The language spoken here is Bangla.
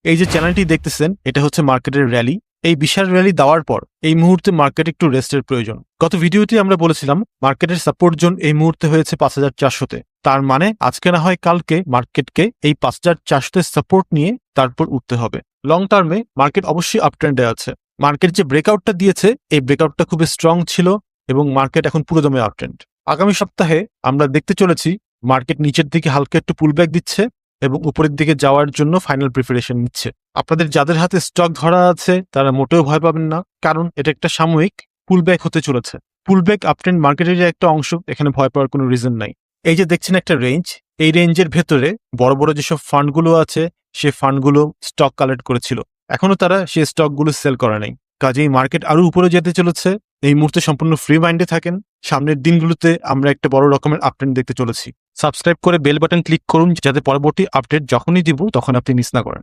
এই যে চ্যানেলটি দেখতেছেন এটা হচ্ছে মার্কেটের র্যালি। এই বিশাল র্যালি দেওয়ার পর এই মুহূর্তে মার্কেট একটু রেস্টের প্রয়োজন। গত ভিডিওতে আমরা বলেছিলাম মার্কেটের সাপোর্ট জোন এই মুহূর্তে হয়েছে 5400-তে। তার মানে আজকে না হয় কালকে মার্কেটকে এই 5400-তে সাপোর্ট নিয়ে তারপর উঠতে হবে। লং টার্মে মার্কেট অবশ্যই আপ ট্রেন্ডে আছে। মার্কেট যে ব্রেকআউটটা দিয়েছে এই ব্রেকআউটটা খুবই স্ট্রং ছিল এবং মার্কেট এখন পুরোদমে আপ ট্রেন্ড। আগামী সপ্তাহে আমরা দেখতে চলেছি মার্কেট নিচের দিকে হালকা একটু পুলব্যাক দিচ্ছে এবং উপরের দিকে যাওয়ার জন্য ফাইনাল প্রিপারেশন নিচ্ছে। আপনাদের যাদের হাতে স্টক ধরা আছে তারা মোটেও ভয় পাবেন না, কারণ এটা একটা সাময়িক পুলব্যাক হতে চলেছে। পুলব্যাক আপট্রেন্ড মার্কেটের একটা অংশ, এখানে ভয় পাওয়ার কোনো রিজন নাই। এই যে দেখছেন একটা রেঞ্জ, এই রেঞ্জের ভেতরে বড় বড় যেসব ফান্ডগুলো আছে সে ফান্ডগুলো স্টক কালেক্ট করেছিল, এখনো তারা সেই স্টকগুলো সেল করে নাই। কাজেই মার্কেট আরো উপরে যেতে চলেছে। এই মুহূর্তে সম্পূর্ণ ফ্রি মাইন্ডে থাকেন। সামনের দিনগুলোতে আমরা একটা বড় রকমের আপট্রেন্ড দেখতে চলেছি। সাবস্ক্রাইব করে বেল বাটন ক্লিক করুন যাতে পরবর্তী আপডেট যখনই দিব তখন আপনি মিস না করেন।